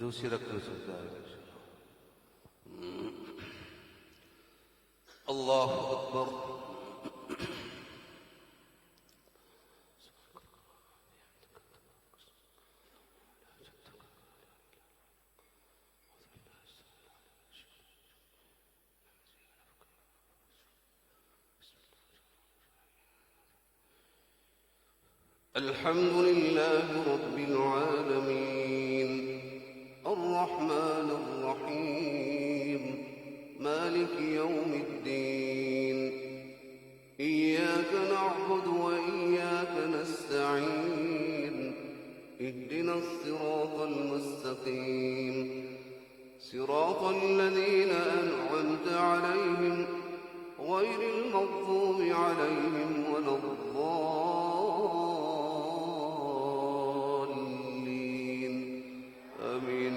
दूसरी रकम सजदा अल्लाहु अकबर। अल्हम्दुलिल्लाह रब्बिल आलमीन अर्रहमान अर्रहीम मालिक यौमिद्दीन इय्याक नअबुदु व इय्याक नस्तईन इहदिनस सिरातल मुस्तकीम सिरातल लज़ीना अनअमता अलैहिम गैरिल मग़्ज़ूबि अलैहिम वलद्दाल्लीन आमीन।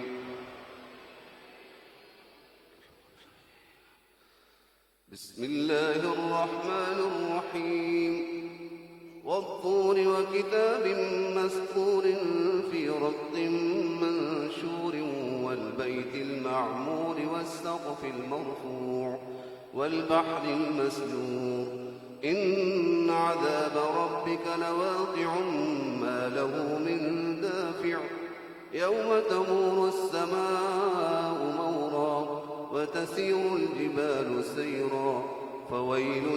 बिस्मिल्लाहिर रहमानिर रहीम वत्तूर वकिताब मस्कूर फी रक़्क़िन मंशूर वल्बैतिल मअमूर वस्सक़फ़िल मरफ़ूअ والبحر المسجور إن عذاب ربك لواقع ما له من دافع يوم تمور السماء مورا وتسير الجبال سيرا فويل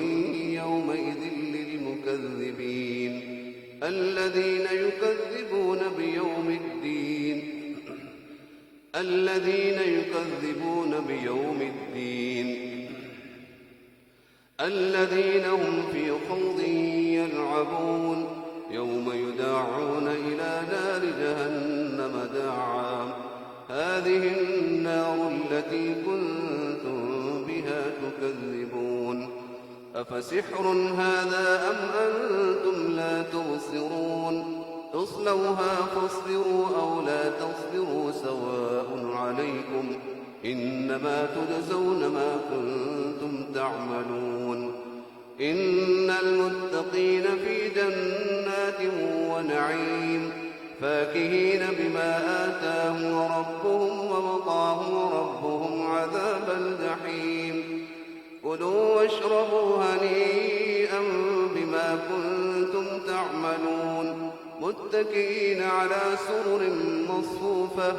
يومئذ للمكذبين الذين يكذبون بيوم الدين الذين هم في خوض يلعبون يوم يداعون إلى نار جهنم داعا هذه النار التي كنتم بها تكذبون أفسحر هذا أم أنتم لا تبصرون اصلوها فاصبروا أو لا تصبروا سواء عليكم إنما تجزون ما كنتم تعملون إن المتقين في جنات ونعيم فاكهين بما آتاهم ربهم ووقاهم ربهم عذاب الجحيم كلوا واشربوا هنيئا بما كنتم تعملون متكئين على سرر مصفوفة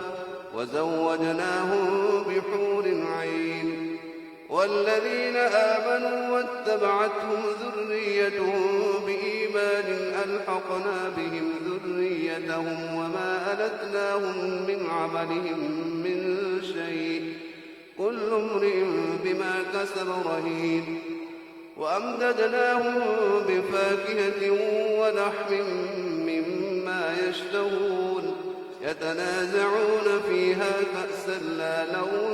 وزوجناهم بحور عين والذين آمنوا واتبعتهم ذريتهم بإيمان ألحقنا بهم ذريتهم وما ألتناهم من عملهم من شيء كل امرئ بما كسب رهين وأمددناهم بفاكهة ولحم مما يشتهون يتنازعون فيها كأسا لا لغو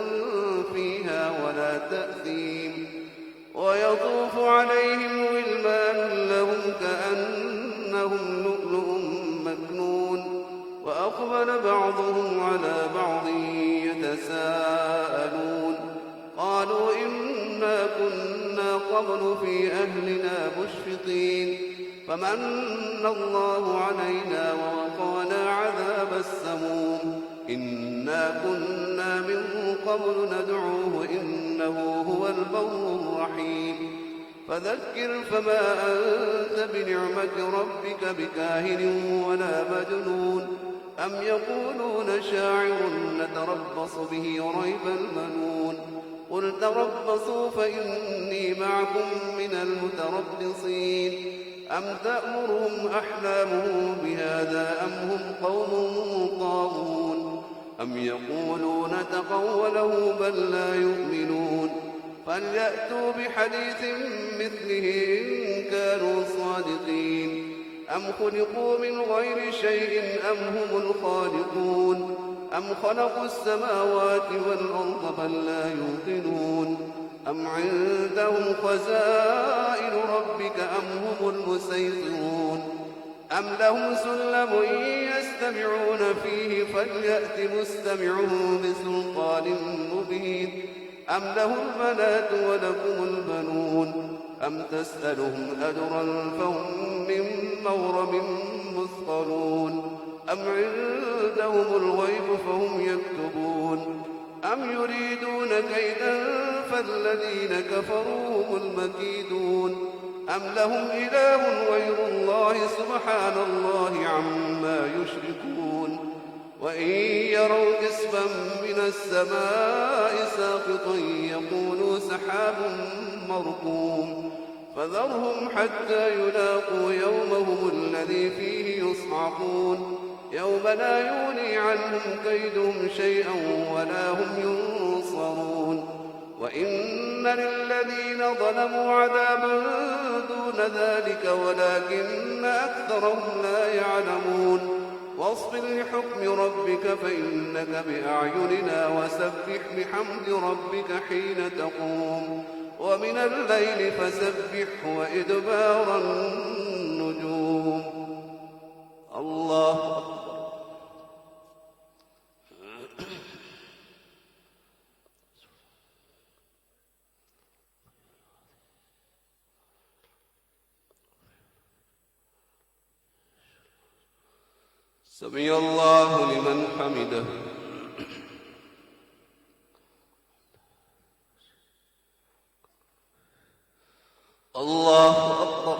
فيها ولا تأثيم ويطوف عليهم ولمان لهم كأنهم لؤلؤ مكنون وأقبل بعضهم على بعض يتساءلون قالوا إنا كنا قبل في أهلنا مشفقين فمن الله علينا ووقانا عذاب السموم إنا كنا من قبل ندعوه إنه هو البر الرحيم فذكر فما أنت بنعمة ربك بكاهن ولا مجنون أم يقولون شاعر نتربص به ريب المنون قل تربصوا فإني معكم من المتربصين أم تأمرهم أحلامهم بهذا أم هم قوم طاغون أم يقولون تقوله بل لا يؤمنون فليأتوا بحديث مثله إن كانوا صادقين أم خلقوا من غير شيء أم هم الخالقون أم خلقوا السماوات والأرض بل لا يوقنون أم عندهم خزائن ربك أم هم المسيطرون أم لهم سلم يستمعون فيه فليأت مستمعهم بسلطان مبين أم لهم البنات ولكم البنون أم تسألهم أجرا فهم من مغرم مثقلون أم عندهم الغيب فهم يكتبون كيدا فالذين كفروا هم المكيدون أم لهم إله غير الله سبحان الله عما يشركون وإن يروا كسفا من السماء ساقطا يقولوا سحاب مركوم فذرهم حتى يلاقوا يومهم الذي فيه يصعقون يوم لا يغني عنهم كيدهم شيئا ولا هم ينصرون وإن للذين ظلموا عذابا دون ذلك ولكن أكثرهم لا يعلمون واصبر لحكم ربك فإنك بأعيننا وسبح بحمد ربك حين تقوم ومن الليل فسبح وإدبار النجوم. الله أكبر. سمع الله لمن حمده. الله أكبر.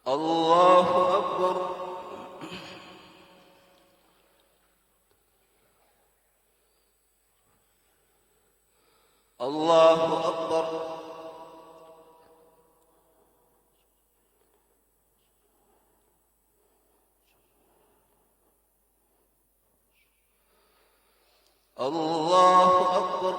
الله أكبر. الله أكبر. الله أكبر.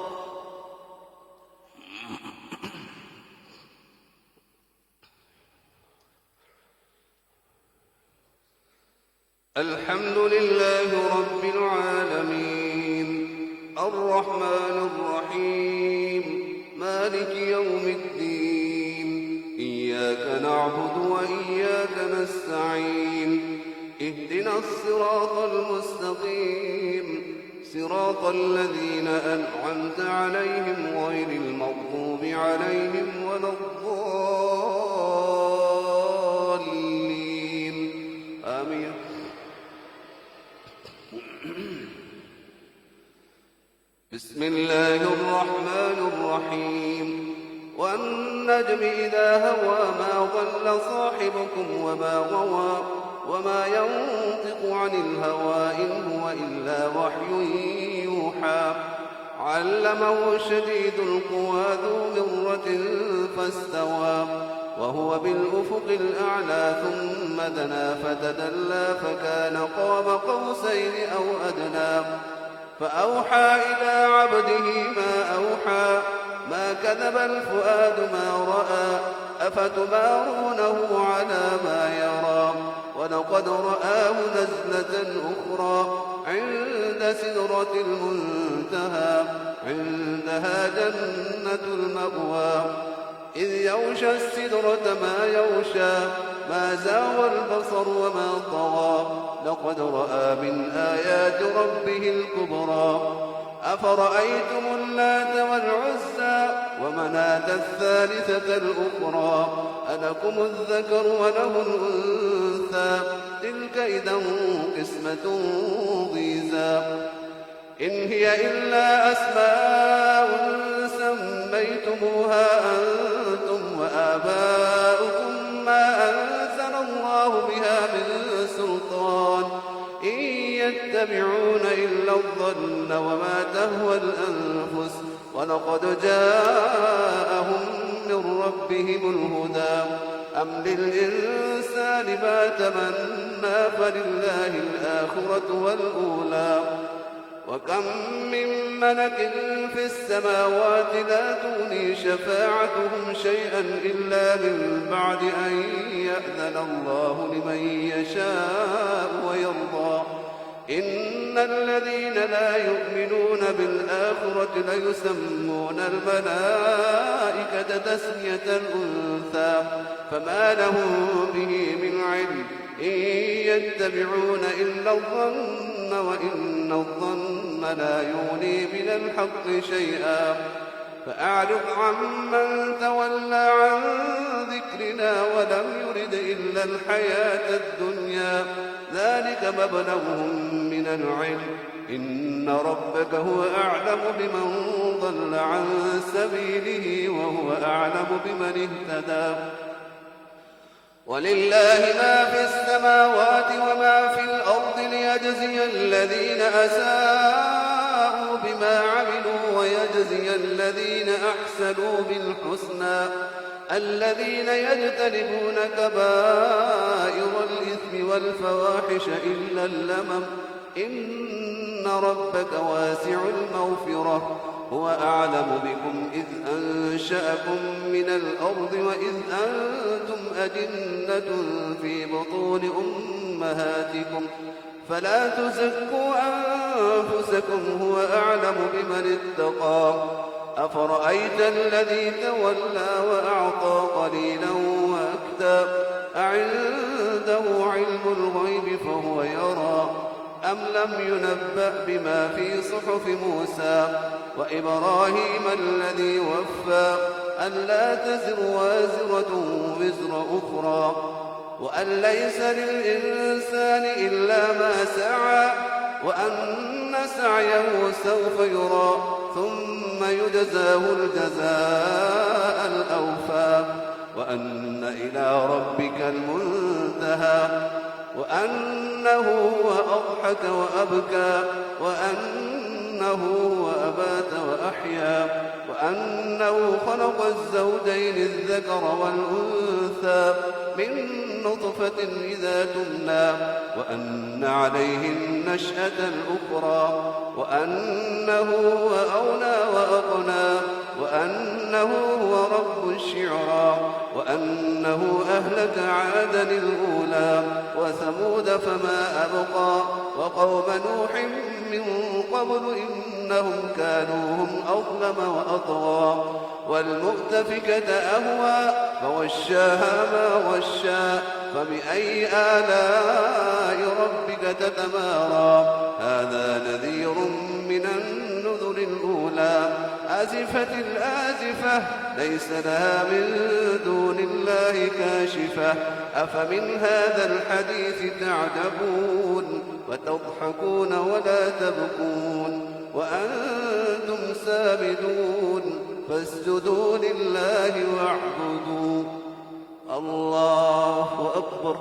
الحمد لله رب العالمين الرحمن الرحيم مالك يوم الدين إياك نعبد وإياك نستعين اهدنا الصراط المستقيم صراط الذين أنعمت عليهم غير المغضوب عليهم ولا الضالين آمين. بسم الله الرحمن الرحيم والنجم إذا هوى ما ضل صاحبكم وما غوى وما ينطق عن الهوى إن هو إلا وحي يوحى علمه شديد القوى ذو مرة فاستوى وهو بالأفق الأعلى ثم دنا فتدلى فكان قاب قوسين أو أدنى فأوحى إلى عبده ما أوحى ما كذب الفؤاد ما رأى أفتمارونه على ما يرى ولقد رآه نزلة أخرى عند سدرة المنتهى عندها جنة المأوى إذ يغشى السدرة ما يغشى ما زاغ البصر وما طغى لقد رأى من آيات ربه الكبرى أفرأيتم اللات والعزى ومناة الثالثة الأخرى ألكم الذكر وله الأنثى تلك إذا قسمة ضيزى إن هي إلا أسماء سميتموها أنتم وآباؤكم ما أنزل الله بها من سلطان إن يتبعون إلا الظن وما تهوى الأنفس ولقد جاءهم من ربهم الهدى أم للإنسان ما تمنى فلله الآخرة والأولى وكم من ملك في السماوات لا تغني شفاعتهم شيئا إلا من بعد أن يأذن الله لمن يشاء ويرضى إن الذين لا يؤمنون بالآخرة ليسمون الملائكة تسمية الأنثى فما لهم به من علم إن يتبعون إلا الظن وإن الظن لا يغني من الحق شيئا فأعرض عمن تولى عن ذكرنا ولم إلا الحياة الدنيا ذلك مبلغهم من العلم إن ربك هو أعلم بمن ضل عن سبيله وهو أعلم بمن اهتدى ولله ما في السماوات وما في الأرض ليجزي الذين أساءوا بما عملوا ويجزي الذين أحسنوا بالحسنى الذين يجتنبون كبائر الإثم والفواحش إلا اللمم إن ربك واسع المغفرة هو أعلم بكم إذ أنشأكم من الأرض وإذ أنتم أجنة في بطون أمهاتكم فلا تزكوا أنفسكم هو أعلم بمن اتقى أفرأيت الذي تولى وأعطى قليلا وأكدى أعنده علم الغيب فهو يرى أم لم ينبأ بما في صحف موسى وإبراهيم الذي وفى ألا تزر وازرة وزر أخرى وأن ليس للإنسان إلا ما سعى وأن سعيه سوف يرى ثم يجزاه الجزاء الأوفى وأن إلى ربك المنتهى وأنه هو أضحك وأبكى وأنه هو أبات وأحيا وأنه خلق الزوجين الذكر والأنثى من نطفة إذا تمنى وأن عليه النشأة الأخرى وأنه هو أغنى وأقنى وأنه هو رب الشعرى وأنه أهلك عادا الأولى وثمود فما أبقى وقوم نوح من قبل إنهم كانوا هم أظلم وأطغى والمؤتفكة أهوى فغشاها ما غشى فبأي آلاء ربك تتمارى هذا نذير من النذر الأولى أزفت الآزفة ليس لها من دون الله كاشفة أفمن هذا الحديث تعجبون وتضحكون ولا تبكون وأنتم سامدون فاسجدوا لله واعبدوا الله أكبر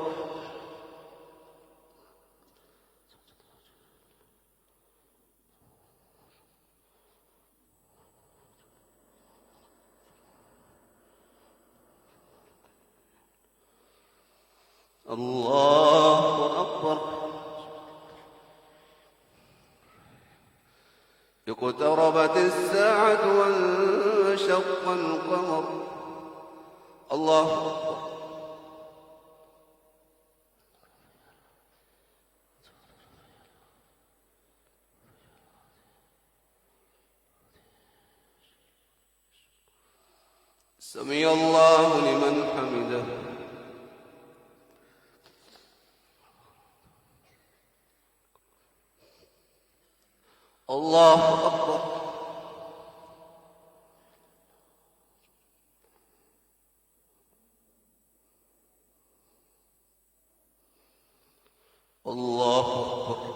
الله أكبر اقتربت الساعة وانشق القمر الله أكبر سمع الله لمن حمده الله أكبر الله أكبر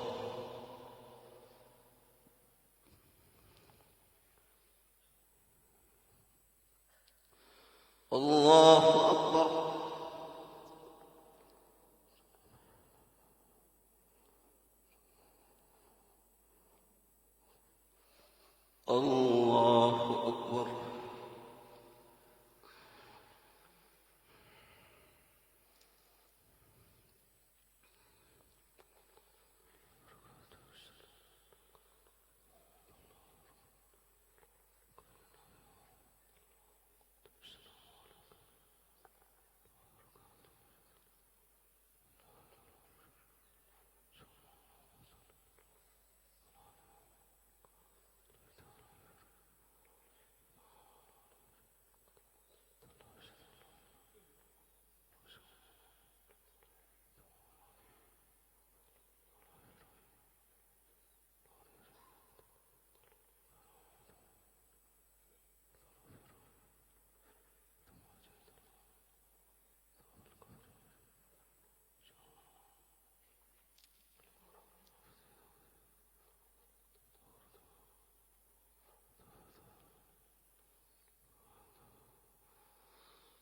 الله أكبر الله أكبر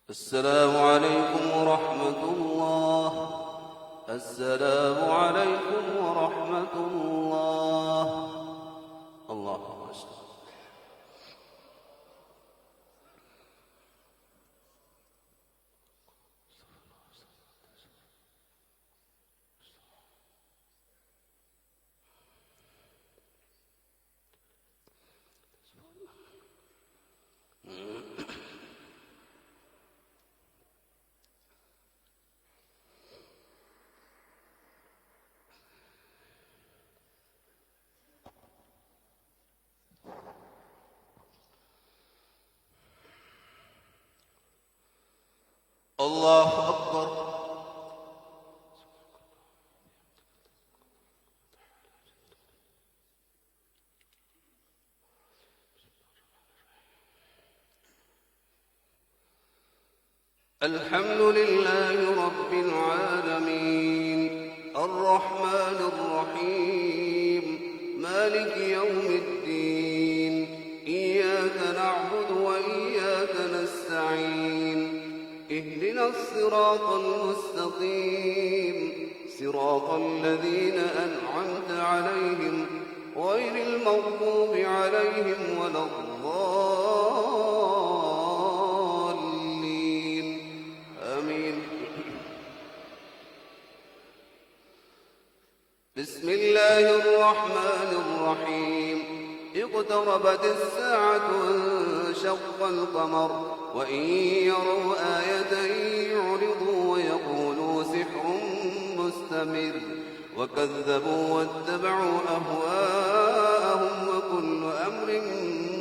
السلام عليكم ورحمة الله. السلام عليكم ورحمة الله. الله أكبر. الله أكبر. الحمد لله رب العالمين الرحمن الرحيم مالك يوم الدين إياك نعبد وإياك نستعين اهدنا الصراط المستقيم صراط الذين أنعمت عليهم غير المغضوب عليهم ولا الضالين آمين. بسم الله الرحمن الرحيم اقتربت الساعة وانشق القمر وإن يروا آية يعرضوا ويقولوا سحر مستمر وكذبوا واتبعوا أهواءهم وكل أمر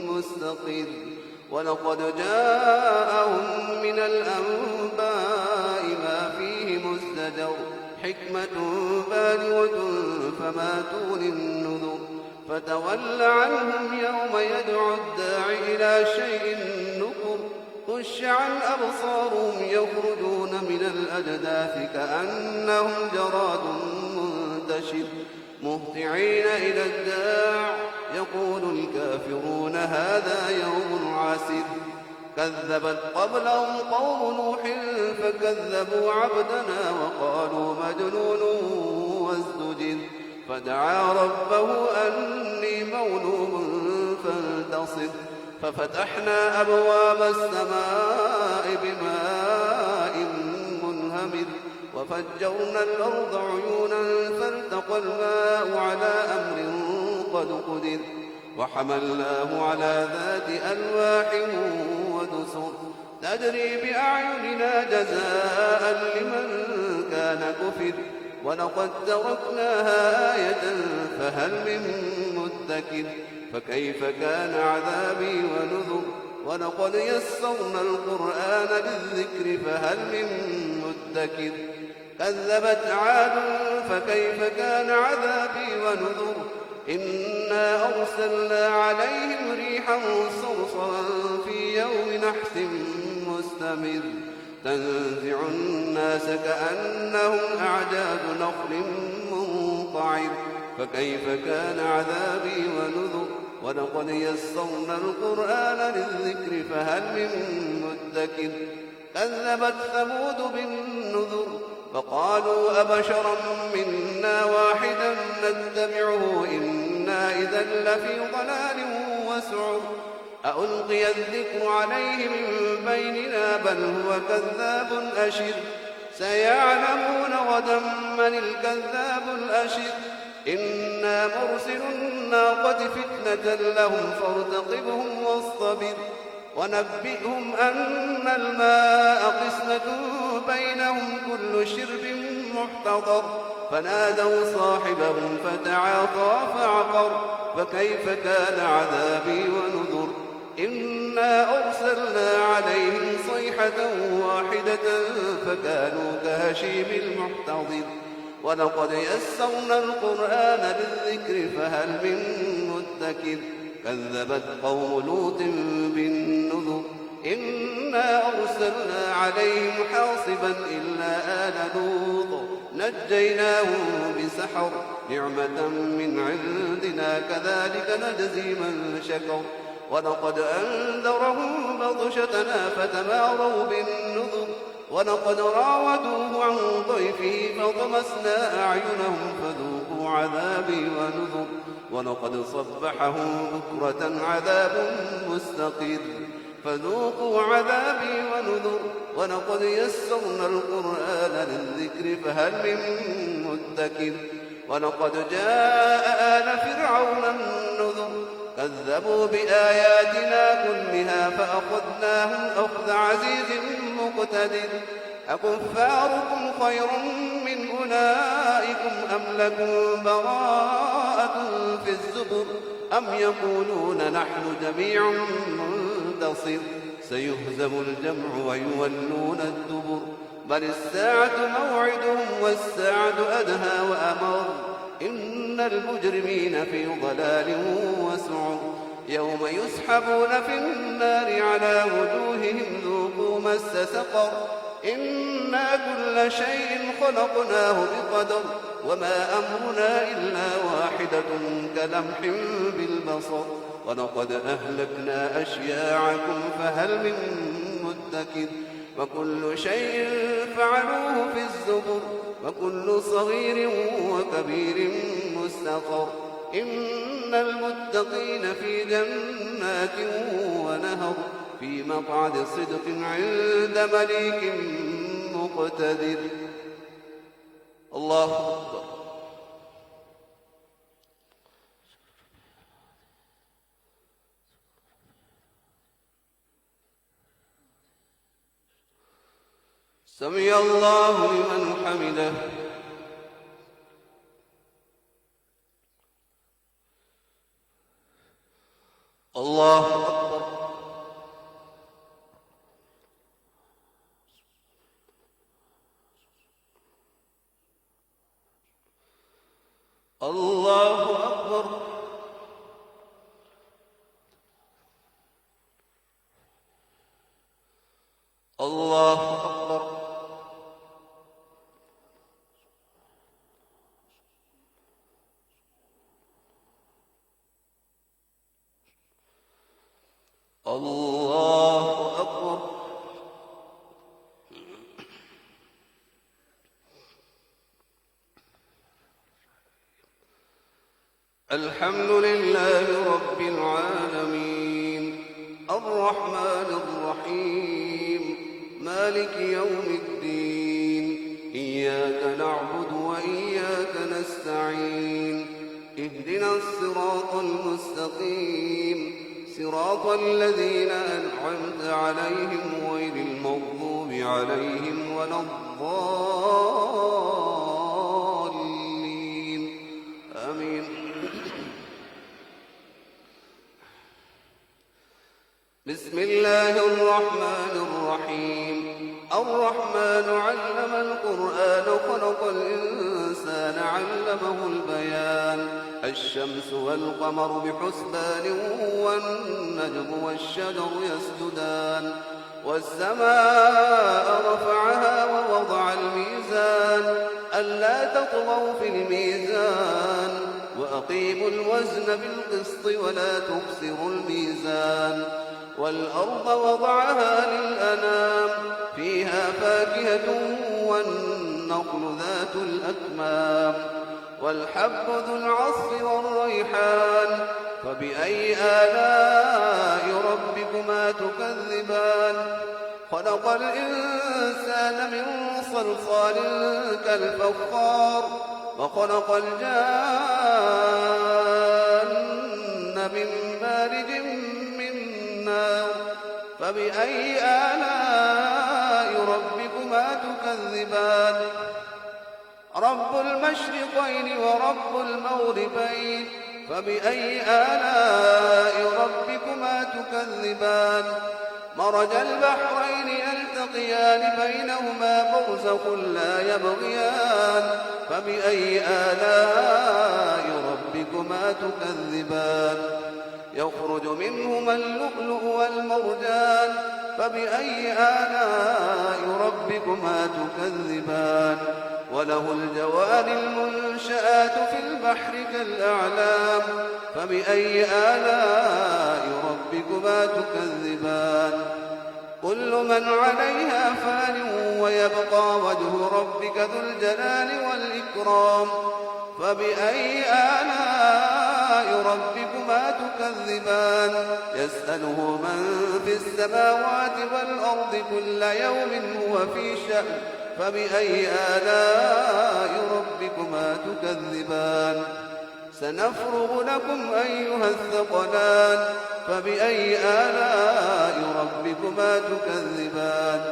مستقر ولقد جاءهم من الأنباء ما فيه مزدجر حكمة بالغة فما تغني النذر فتول عنهم يوم يدعو الداع إلى شيء نكر خش عن أبصارهم يخرجون من الأجداث كأنهم جراد منتشر مهطعين إلى الداع يقول الكافرون هذا يوم عسر كذبت قبلهم قوم نوح فكذبوا عبدنا وقالوا مجنون وازدجر فدعا ربه أني مغلوب فانتصر ففتحنا أبواب السماء بماء منهمر وفجرنا الأرض عيونا فالتقى الماء على أمر قد قدر وحملناه على ذات ألواح ودسر تجري بأعيننا جزاء لمن كان كفر ولقد تركناها آية فهل من مدكر فكيف كان عذابي ونذر ولقد يسرنا القرآن للذكر فهل من مدكر كذبت عاد فكيف كان عذابي ونذر إنا أرسلنا عليهم ريحا صرصرا في يوم نحس مستمر تنزع الناس كأنهم أعجاز نخل منقعر فكيف كان عذابي ونذر ولقد يسرنا القرآن للذكر فهل من مدكر كذبت ثمود بالنذر فقالوا أبشرا منا واحدا نتبعه إنا إذا لفي ضلال وسعر أألقي الذكر عليه من بيننا بل هو كذاب أشر سيعلمون غدا من الكذاب الأشر إنا مرسل الناقة فتنة لهم فارتقبهم واصطبر ونبئهم أن الماء قسمة بينهم كل شرب محتضر فنادوا صاحبهم فتعاطى فعقر فكيف كان عذابي ونذر إنا أرسلنا عليهم صيحة واحدة فكانوا كهشيم المحتضر ولقد يسرنا القرآن للذكر فهل من مدكر كذبت قوم لوط بالنذر إنا أرسلنا عليهم حاصبا إلا آل لوط نجيناهم بسحر نعمة من عندنا كذلك نجزي من شكر ولقد أنذرهم بطشتنا فتماروا بالنذر ولقد راودوه عن ضيفه فطمسنا أعينهم فذوقوا عذابي ونذر ولقد صبحهم بكرة عذاب مستقر فذوقوا عذابي ونذر ولقد يسرنا القرآن للذكر فهل من مدكر ولقد جاء آل فرعون النذر كذبوا بآياتنا كلها فأخذناهم أخذ عزيز مقتدر أكفاركم خير من أولئكم أم لكم براءة في الزبر أم يقولون نحن جميع منتصر سيهزم الجمع ويولون الدبر بل الساعة موعدهم والساعة أدهى وأمر إن المجرمين في ضلال وسعر يوم يسحبون في النار على وجوههم ذوقوا مس سقر إنا كل شيء خلقناه بقدر وما أمرنا إلا واحدة كلمح بالبصر ولقد أهلكنا أشياعكم فهل من مدكر وكل شيء فعلوه في الزبر وكل صغير وكبير مستقر إن المتقين في جنات ونهر في مقعد صدق عند مليك مقتدر. الله أكبر. سمع الله لمن حمده. الله أكبر. الله أكبر. الله أكبر. الله أكبر. الحمد لله رب العالمين الرحمن الرحيم مالك يوم الدين إياك نعبد وإياك نستعين اهدنا الصراط المستقيم صراط الذين أنعمت عليهم غير المغضوب عليهم ولا الضالين آمين. بسم الله الرحمن الرحيم الرحمن علم القرآن خلق الإنسان علمه البيان الشمس والقمر بحسبان والنجم والشجر يسجدان والسماء رفعها ووضع الميزان ألا تطغوا في الميزان وأقيموا الوزن بالقسط ولا تخسروا الميزان والأرض وضعها للأنام فيها فاكهة والنخل ذات الأكمام والحب ذو العصف والريحان فبأي آلاء ربكما تكذبان خلق الإنسان من صلصال كالفخار وخلق الجان من مارج من نار فبأي آلاء ربكما تكذبان رب المشرقين ورب المغربين فبأي آلاء ربكما تكذبان مرج البحرين يلتقيان بينهما برزخ لا يبغيان فبأي آلاء ربكما تكذبان يخرج منهما اللؤلؤ والمرجان فبأي آلاء ربكما تكذبان وله الجوار المنشآت في البحر كالأعلام فبأي آلاء ربكما تكذبان كل من عليها فان ويبقى وجه ربك ذو الجلال والإكرام فبأي آلاء ربكما تكذبان يسأله من في السماوات والأرض كل يوم هو في شأن فبأي آلاء ربكما تكذبان سنفرغ لكم أيها الثقلان فبأي آلاء ربكما تكذبان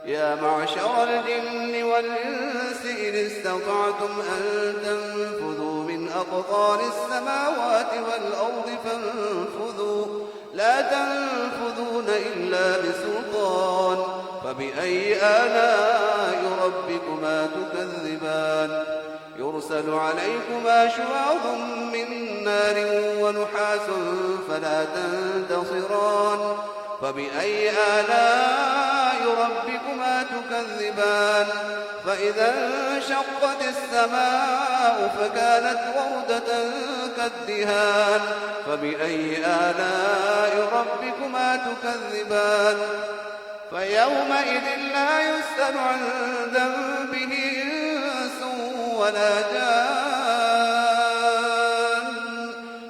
يا معشر الجن والإنس إن استطعتم أن تنفذوا من أقطار السماوات والأرض فانفذوا لا تنفذون إلا بسلطان فبأي آلاء ربكما تكذبان يرسل عليكما شواظ من نار ونحاس فلا تنتصران فبأي آلاء ربكما تكذبان فإذا انشقت السماء فكانت وردة كالدهان فبأي آلاء ربكما تكذبان فيومئذ لا يسأل عن ذنبه إنس ولا جان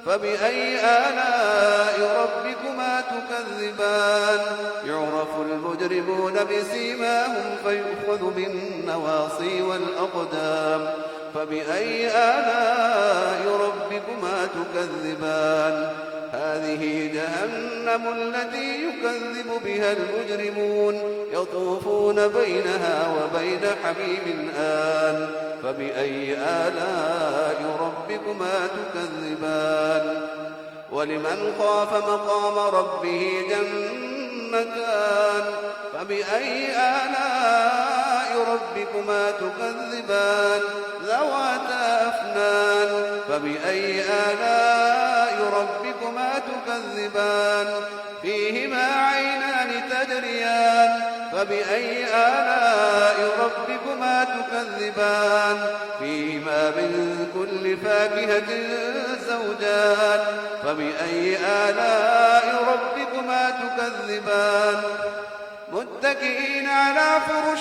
فبأي آلاء ربكما تكذبان يعرف المجرمون بسيماهم فيؤخذ بالنواصي والأقدام فبأي آلاء ربكما تكذبان هذه جهنم التي يكذب بها المجرمون يطوفون بينها وبين حميم آن فبأي آلاء ربكما تكذبان ولمن خاف مقام ربه جنتان فبأي آلاء ربكما تكذبان ذواتا أفنان فبأي آلاء ربكما تكذبان فيهما عينان تجريان فبأي آلاء ربكما تكذبان فيهما من كل فاكهة زوجان فبأي آلاء ربكما تكذبان متكئين على فرش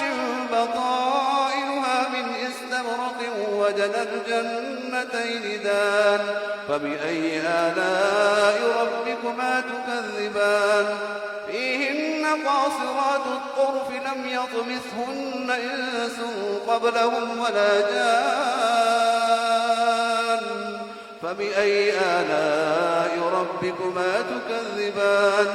بطائنها من استبرق وجنى الجنتين دان فبأي آلاء ربكما تكذبان فيهن قاصرات الطرف لم يطمثهن إنس قبلهم ولا جان فبأي آلاء ربكما تكذبان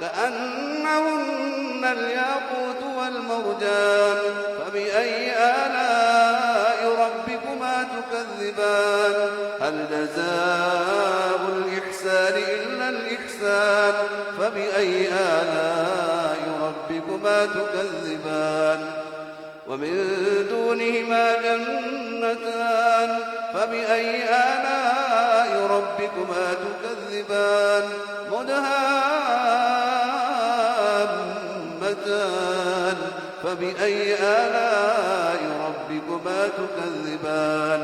كأنهن الياقوت والمرجان فبأي آلاء ربكما تكذبان هل جزاء الإحسان إلا الإحسان فبأي آلاء ربكما تكذبان ومن دونهما جنتان فبأي آلاء ربكما تكذبان مدهامتان فبأي آلاء ربكما تكذبان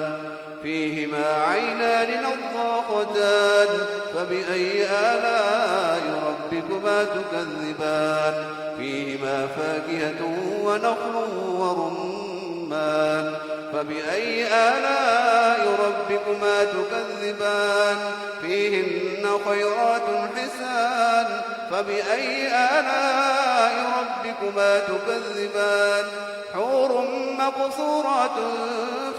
فيهما عينان نضاختان فبأي آلاء ربكما تكذبان فيهما فاكهة ونخل ورمان فبأي آلاء ربكما تكذبان فيهن خيرات حسان فبأي آلاء ربكما تكذبان حور مقصورات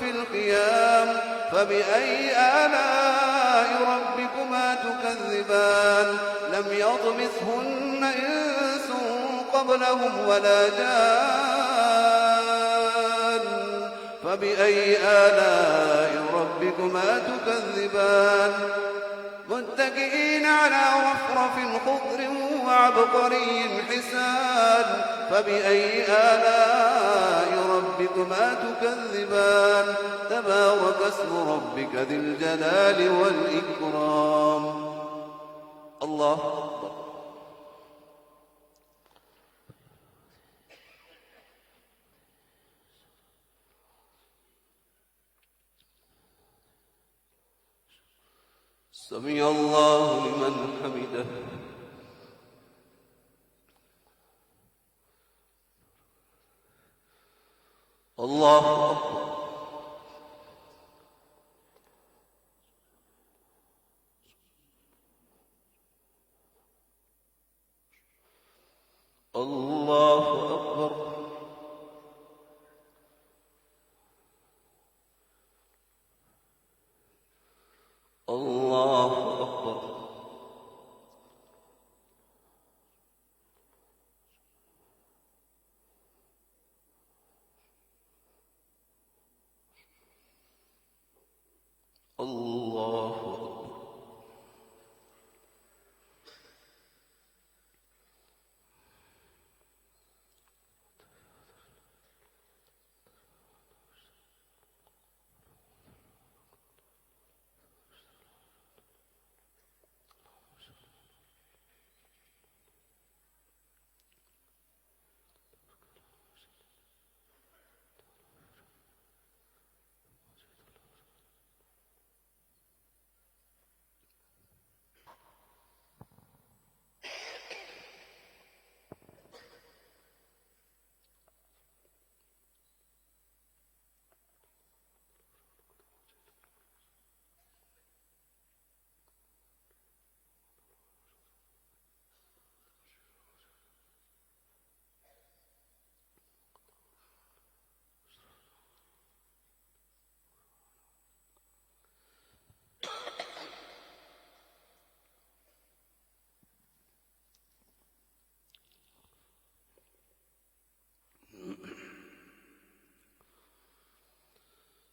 في الخيام فبأي آلاء ربكما تكذبان لم يطمثهن إنس قبلهم ولا جان فبأي آلاء ربكما تكذبان متكئين على رفرف خضر وعبقري حسان فبأي آلاء ربكما تكذبان تبارك اسم ربك ذي الجلال والإكرام الله أكبر. سمع الله لمن حمده. الله أكبر. الله أكبر. الله أكبر. الله أكبر.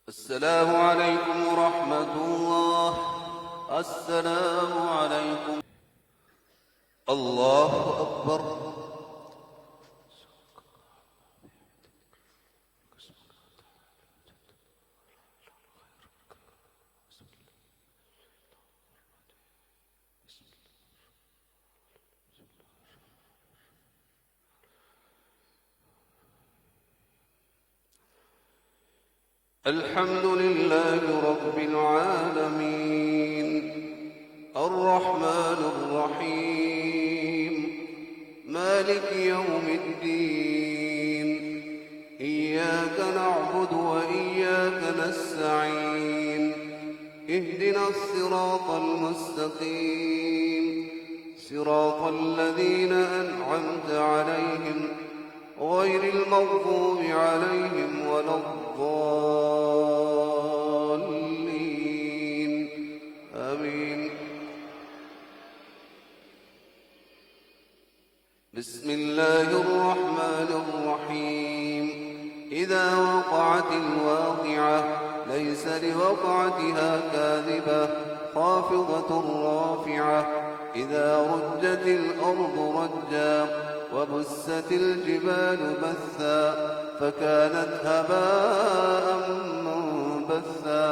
السلام عليكم ورحمة الله. السلام عليكم. الله أكبر. الحمد لله رب العالمين الرحمن الرحيم مالك يوم الدين إياك نعبد وإياك نستعين اهدنا الصراط المستقيم صراط الذين أنعمت عليهم غير المغضوب عليهم ولا الضالين آمين. بسم الله الرحمن الرحيم إذا وقعت الواقعة ليس لوقعتها كاذبة خافضة رافعة إذا رجت الأرض رجا وبست الجبال بثا فكانت هباء منبثا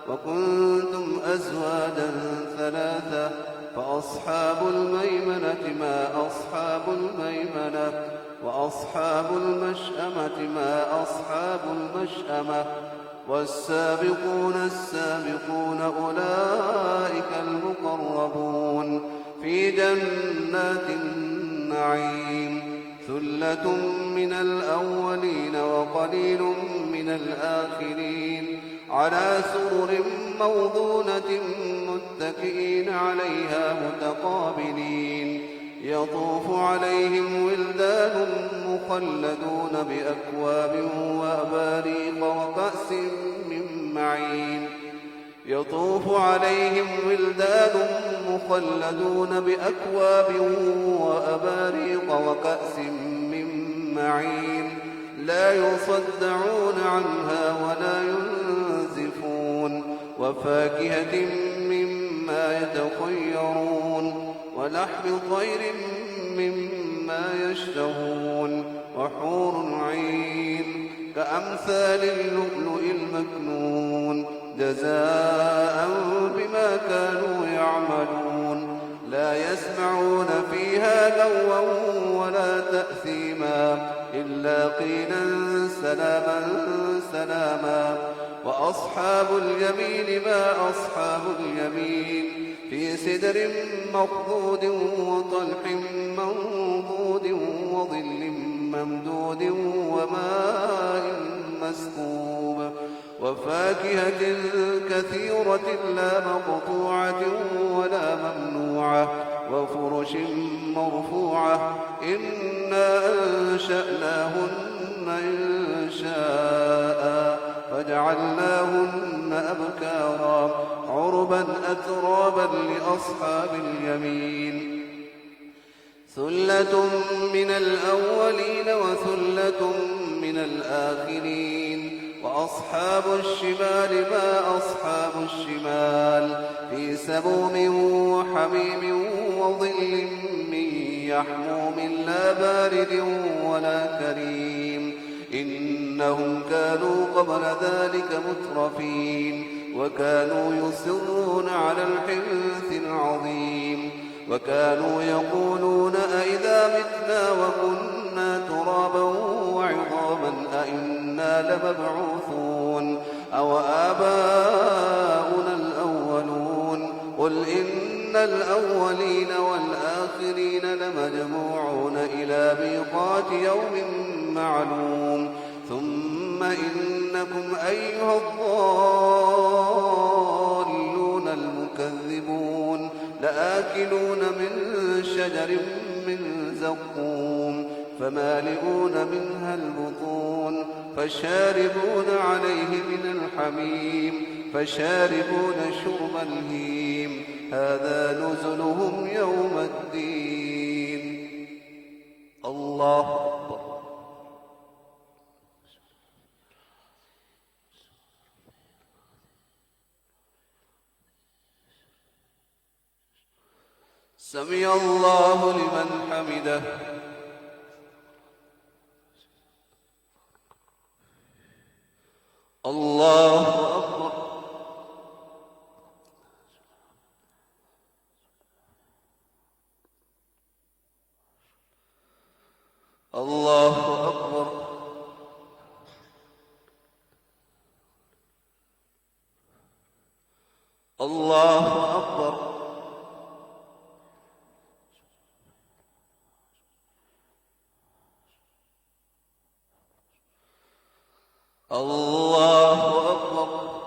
وكنتم أزواجا ثلاثة فأصحاب الميمنة ما أصحاب الميمنة وأصحاب المشأمة ما أصحاب المشأمة والسابقون السابقون أولئك المقربون في جنات النعيم ثلة من الأولين وقليل من الآخرين على سرر موضونة متكئين عليها متقابلين يطوف عليهم ولدان مخلدون بأكواب وأباريق وكأس من معين يطوف عليهم ولدان مخلدون بأكواب وأباريق وكأس من معين لا يصدعون عنها ولا ينزفون وفاكهة مما يتخيرون ولحم طير مما يشتهون وحور عين كأمثال اللؤلؤ المكنون جزاء بما كانوا يعملون لا يسمعون فيها لغوا ولا تأثيما إلا قيلا سلاما سلاما وأصحاب اليمين ما أصحاب اليمين في سدر مخضود وطلح منضود وظل ممدود وماء مسكوب وفاكهة كثيرة لا مقطوعة ولا ممنوعة وفرش مرفوعة إنا أنشأناهن إنشاء فجعلناهن أبكارا عربا أترابا لأصحاب اليمين ثلة من الأولين وثلة من الآخرين وأصحاب الشمال ما أصحاب الشمال في سموم وحميم وظل من يحموم لا بارد ولا كريم إنهم كانوا قبل ذلك مترفين وكانوا يصرون على الحنث العظيم وكانوا يقولون أئذا متنا وكنا ترابا وعظاما أئنا لمبعوثون أو آباؤنا الأولون قل إن الأولين والآخرين لمجموعون إلى ميقات يوم معلوم ثم إنكم أيها الضالون المكذبون لآكلون من شجر من زقوم فمالئون منها البطون فشاربون عليه من الحميم فشاربون شرب الهيم هذا نزلهم يوم الدين. الله أكبر. سمع الله لمن حمده. الله أكبر. الله أكبر. الله أكبر. الله أكبر.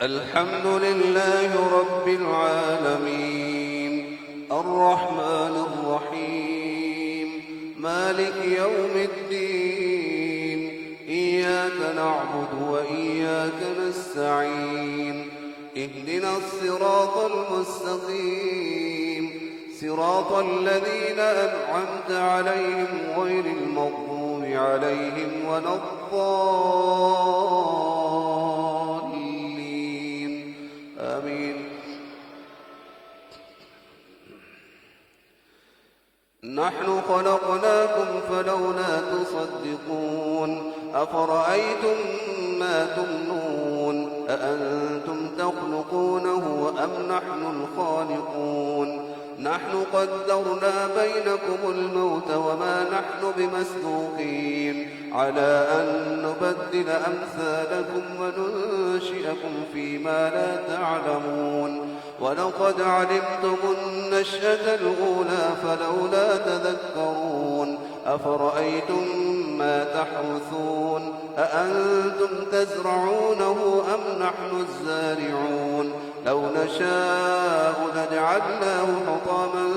الحمد لله رب العالمين الرحمن الرحيم مالك يوم الدين إياك نعبد وإياك نستعين اهدنا الصراط المستقيم صراط الذين أنعمت عليهم غير المغضوب عليهم ولا الضالين آمين. نحن خلقناكم فلولا تصدقون أفرأيتم ما تمنون أأنتم تخلقونه أم نحن الخالقون نحن قدرنا بينكم الموت وما نحن بمسبوقين على أن نبدل أمثالكم وننشئكم فيما لا تعلمون ولقد علمتم النشأة الأولى فلولا تذكرون أفرأيتم ما تحرثون أأنتم تزرعونه أم نحن الزارعون لو نشاء لجعلناه حطاما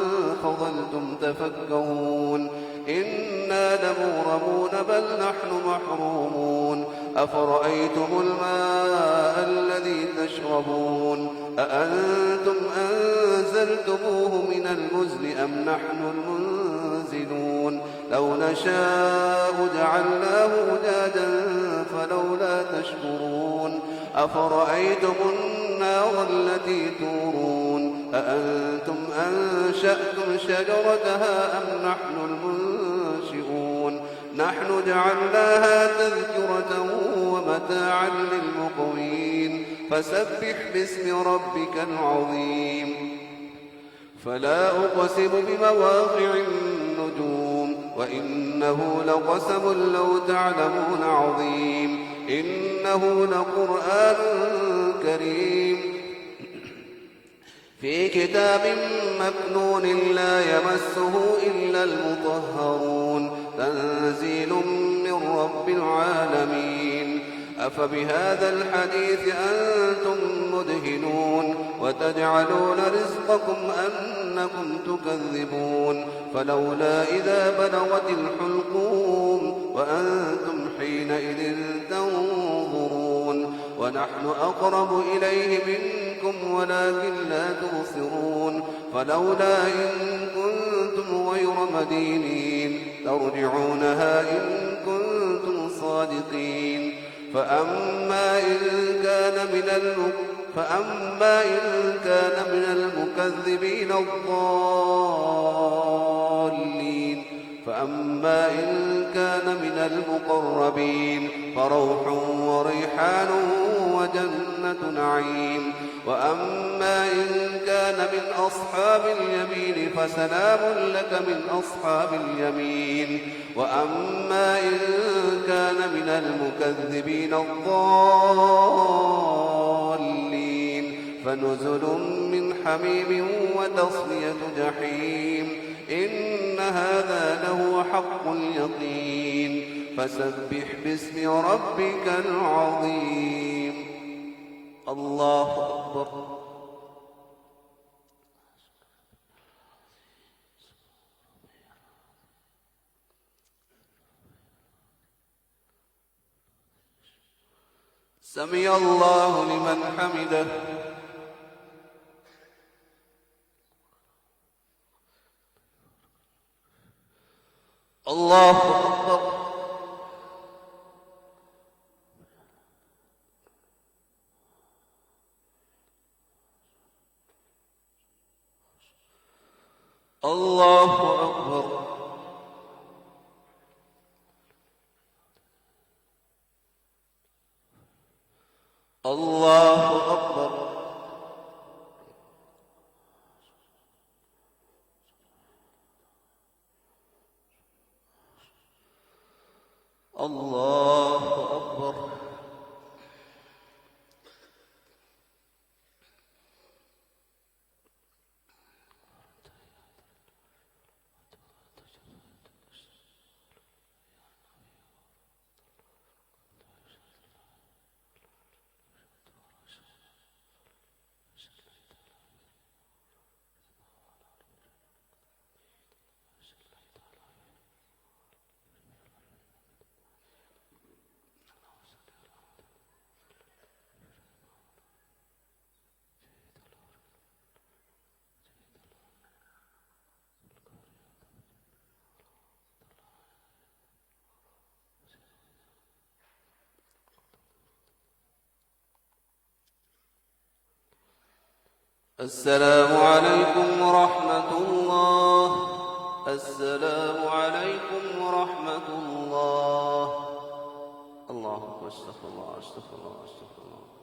فظلتم تفكهون إنا لمغرمون بل نحن محرومون أفرأيتم الماء الذي تشربون أأنتم أنزلتموه من المزن أم نحن المنزلون لو نشاء جعلناه أجاجا فلولا تشكرون أفرأيتم النار التي تورون أأنتم أنشأتم شجرتها أم نحن المنشئون نحن جعلناها تذكرة ومتاعا للمقوين فسبح باسم ربك العظيم. فلا أقسم بمواقع النجوم وإنه لقسم لو تعلمون عظيم إنه لقرآن كريم في كتاب مكنون لا يمسه إلا المطهرون تنزيل من رب العالمين أفبهذا الحديث أنتم مدهنون وتجعلون رزقكم أنكم تكذبون فلولا إذا بلغت الحلقوم وأنتم حينئذ تنظرون ونحن أقرب إليه منكم ولكن لا تبصرون فلولا إن كنتم غير مدينين ترجعونها إن كنتم صادقين فأما إن كان من المكذبين الضالين فأما إن كان من المقربين فروح وريحان وجنة نعيم وأما إن كان من أصحاب اليمين فسلام لك من أصحاب اليمين وأما إن كان من المكذبين الضالين فنزل من حميم وتصلية جحيم إن هذا لهو حق اليقين فسبح باسم ربك العظيم الله أكبر سمع الله لمن حمده الله أكبر الله أكبر الله أكبر الله أكبر السلام عليكم ورحمة الله السلام عليكم ورحمة الله الله أكبر استغفر الله استغفر الله استغفر الله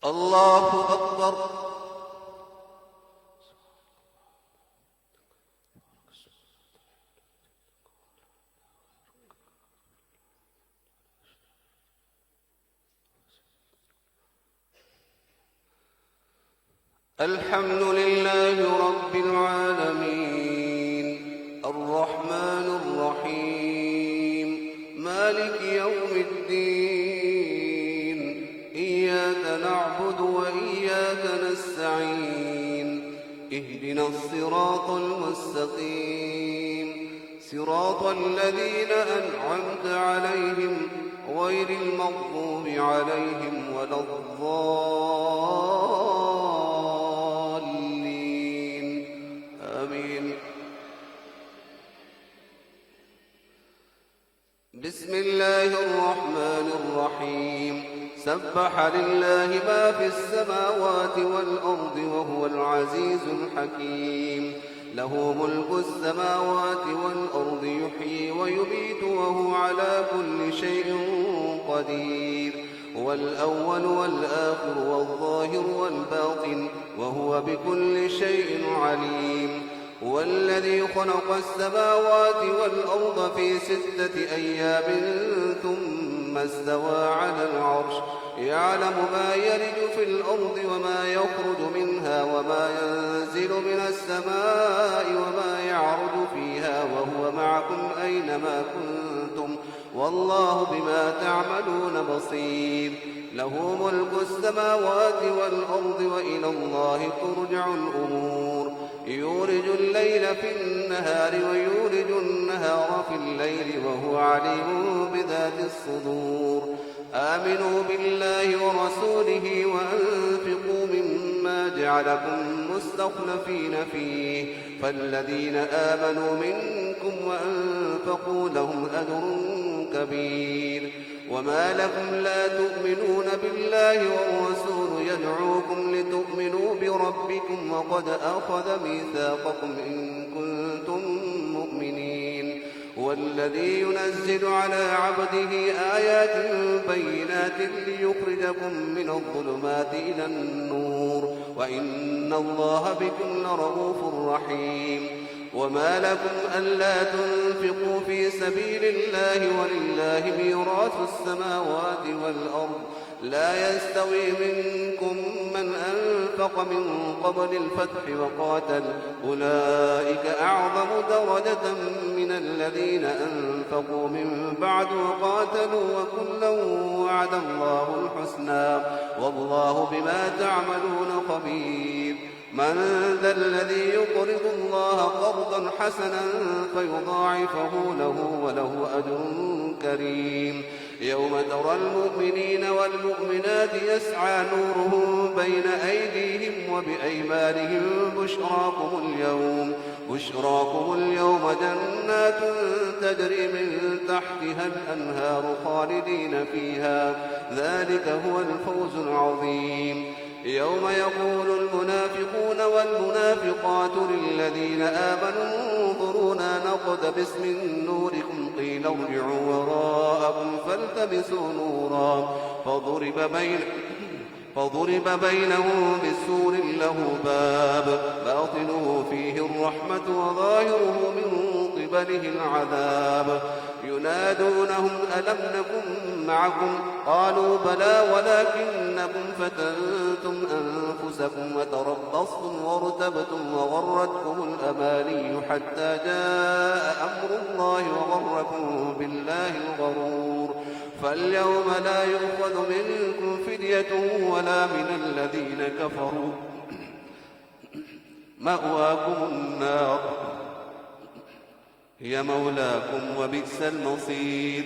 الله أكبر الحمد لله رب العالمين الرحمن الرحيم مالك يوم الدين إياك نعبد وإياك نستعين اهدنا الصراط المستقيم صراط الذين أنعمت عليهم غير المغضوب عليهم ولا الضالين آمين سبح لله ما في السماوات والأرض وهو العزيز الحكيم له ملك السماوات والأرض يحيي ويميت وهو على كل شيء قدير هو الأول والآخر والظاهر والباطن وهو بكل شيء عليم هو الذي خلق السماوات والأرض في 6 أيام ثم استوى على العرش يعلم ما يلج في الأرض وما يخرج منها وما ينزل من السماء وما يعرج فيها وهو معكم أينما كنتم والله بما تعملون بصير له ملك السماوات والأرض وإلى الله ترجع الأمور يولج الليل في النهار ويولج النهار في الليل وهو عليم بذات الصدور آمنوا بالله ورسوله وأنفقوا مما جعلكم مستخلفين فيه فالذين آمنوا منكم وأنفقوا لهم أجر كبير وما لكم لا تؤمنون بالله والرسول يدعوكم لتؤمنوا بربكم وقد أخذ ميثاقكم إن كنتم مؤمنين هو الذي ينزل على عبده آيات بينات ليخرجكم من الظلمات إلى النور وإن الله بكم لرءوف رحيم وما لكم ألا تنفقوا في سبيل الله ولله ميراث السماوات والأرض لا يستوي منكم من أنفق من قبل الفتح وقاتل أولئك أعظم درجة من الذين أنفقوا من بعد وقاتلوا وكلا وعد الله الحسنى والله بما تعملون خبير من ذا الذي يقرض الله قرضا حسنا فيضاعفه له وله أجر كريم يوم ترى المؤمنين والمؤمنات يسعى نورهم بين أيديهم وبأيمانهم بشراكم اليوم جنات تجري من تحتها الأنهار خالدين فيها ذلك هو الفوز العظيم يوم يقول المنافقون والمنافقات للذين آمنوا انظرونا نقتبس من نوركم قيل ارجعوا وراءكم فالتمسوا نورا فضرب بينهم بسور له باب باطنه فيه الرحمة وظاهره من قبله العذاب ينادونهم ألم نكن معكم قالوا بلى ولكنكم فتنتم أنفسكم وتربصتم وارتبتم وغرتكم الأماني حتى جاء أمر الله وغركم بالله الغرور فاليوم لا يؤخذ منكم فدية ولا من الذين كفروا مأواكم النار هي مولاكم وبئس المصير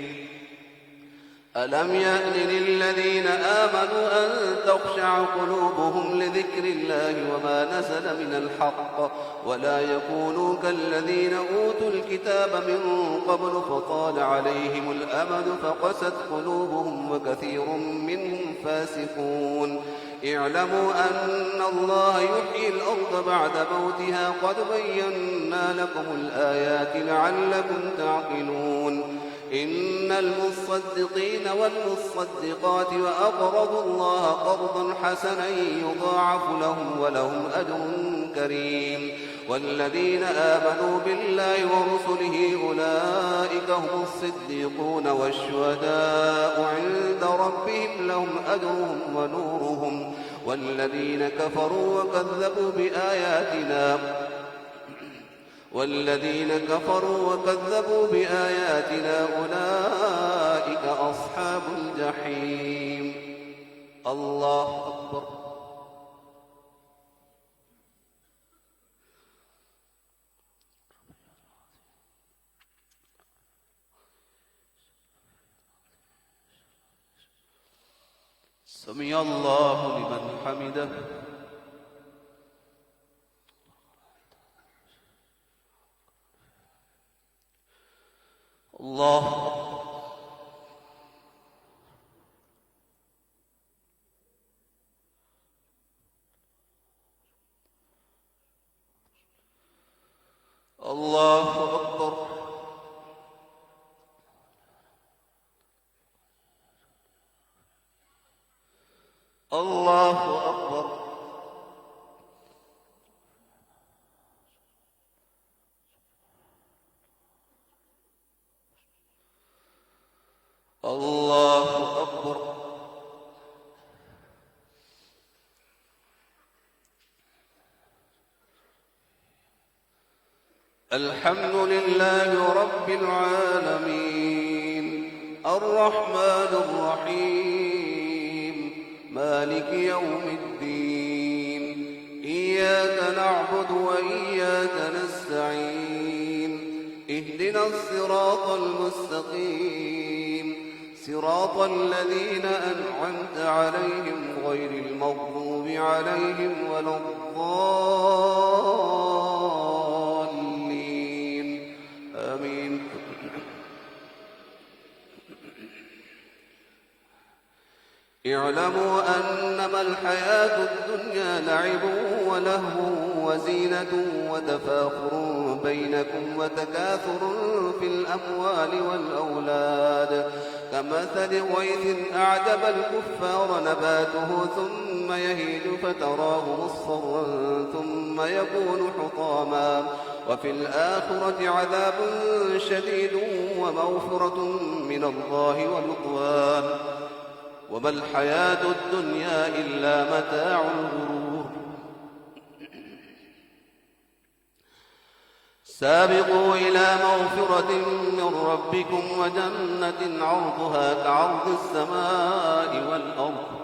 ألم يأن للذين آمنوا أن تخشع قلوبهم لذكر الله وما نزل من الحق ولا يكونوا كالذين أوتوا الكتاب من قبل فطال عليهم الأمد فقست قلوبهم وكثير منهم فاسقون اعلموا أن الله يحيي الأرض بعد موتها قد بينا لكم الآيات لعلكم تعقلون إن المصدقين والمصدقات وأقرضوا الله قرضا حسنا يضاعف لهم ولهم أجر كريم والذين آمنوا بالله ورسله أولئك هم الصديقون والشهداء عند ربهم لهم أجرهم ونورهم والذين كفروا وكذبوا بآياتنا أولئك أصحاب الجحيم الله أكبر سمع الله لمن حمده الله الله أكبر. الله أكبر. الله أكبر. الحمد لله رب العالمين الرحمن الرحيم مالك يوم الدين إياك نعبد وإياك نستعين اهدنا الصراط المستقيم صراط الذين أنعمت عليهم غير المغضوب عليهم ولا الضالين آمين. اعلموا أنما الحياة الدنيا لعب ولهو وزينة وتفاخر بينكم وتكاثر في الأموال والأولاد كمثل غيث أعجب الكفار نباته ثم يهيج فتراه مصفرا ثم يكون حطاما وفي الآخرة عذاب شديد ومغفرة من الله ورضوان وما الحياة الدنيا إلا متاع الغرور. سابقوا إلى مغفرة من ربكم وجنة عرضها كعرض السماء والأرض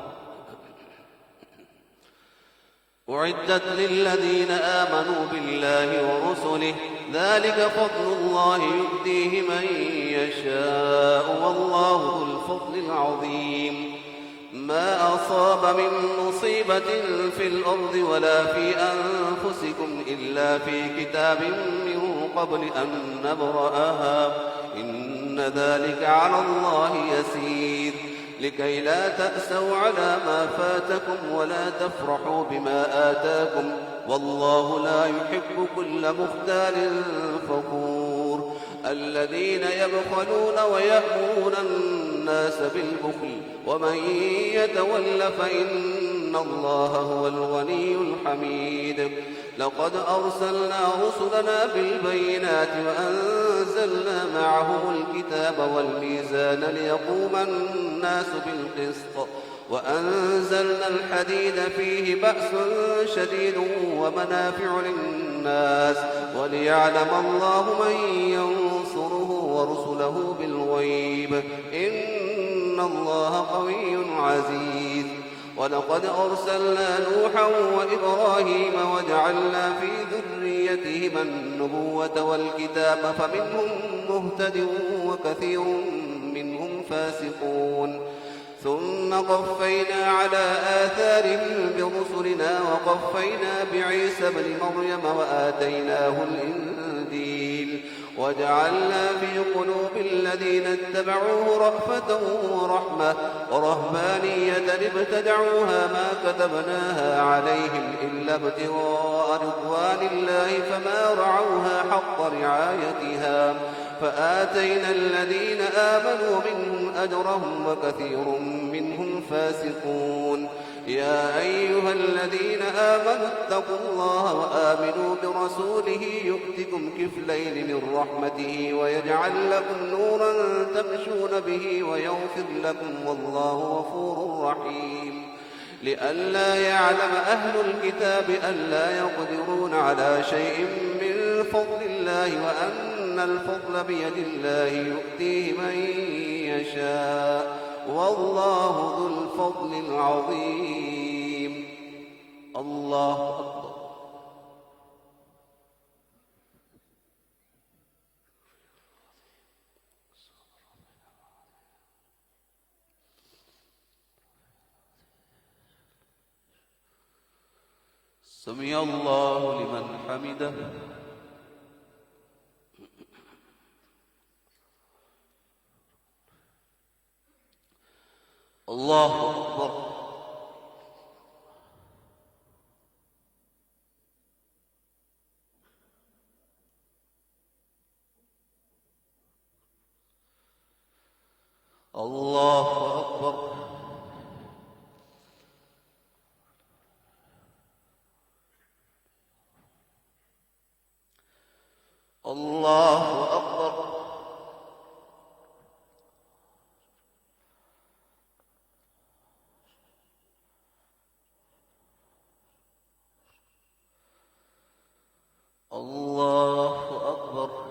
أعدت للذين آمنوا بالله ورسله ذلك فضل الله يؤتيه من يشاء والله ذو الفضل العظيم. ما أصاب من مصيبة في الأرض ولا في أنفسكم إلا في كتاب من قبل أن نبرأها إن ذلك على الله يسير لكي لا تأسوا على ما فاتكم ولا تفرحوا بما آتاكم والله لا يحب كل مختال فخور. الذين يبخلون ويأمرون الناس بالبخل ومن يتول فإن الله هو الغني الحميد. لقد أرسلنا رسلنا بالبينات وأنزلنا معهم الكتاب والميزان ليقوم الناس بالقسط وأنزلنا الحديد فيه بأس شديد ومنافع للناس وليعلم الله من ينصره ورسله بالغيب إن الله قوي عزيز. ولقد أرسلنا نوحا وإبراهيم وجعلنا في ذريتهما النبوة والكتاب فمنهم مهتد وكثير منهم فاسقون. ثم قفينا على آثارهم برسلنا وقفينا بعيسى ابن مريم وآتيناه الإنجيل وجعلنا في قلوب الذين اتبعوه رأفة ورحمة ورهبانية ابتدعوها ما كتبناها عليهم إلا ابتغاء رضوان الله فما رعوها حق رعايتها فآتينا الذين آمنوا منهم أجرهم وكثير منهم فاسقون. يا أيها الذين آمنوا اتقوا الله وآمنوا برسوله يؤتكم كفلين من رحمته ويجعل لكم نورا تمشون به ويغفر لكم والله غفور رحيم. لئلا يعلم أهل الكتاب ألا يقدرون على شيء من فضل الله وأن الفضل بيد الله يؤتيه من يشاء والله ذو الفضل العظيم. الله أكبر. سمع الله لمن حمده. الله أكبر. الله أكبر. الله أكبر. الله أكبر.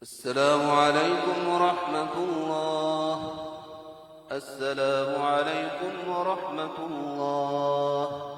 السلام عليكم ورحمة الله. السلام عليكم ورحمة الله.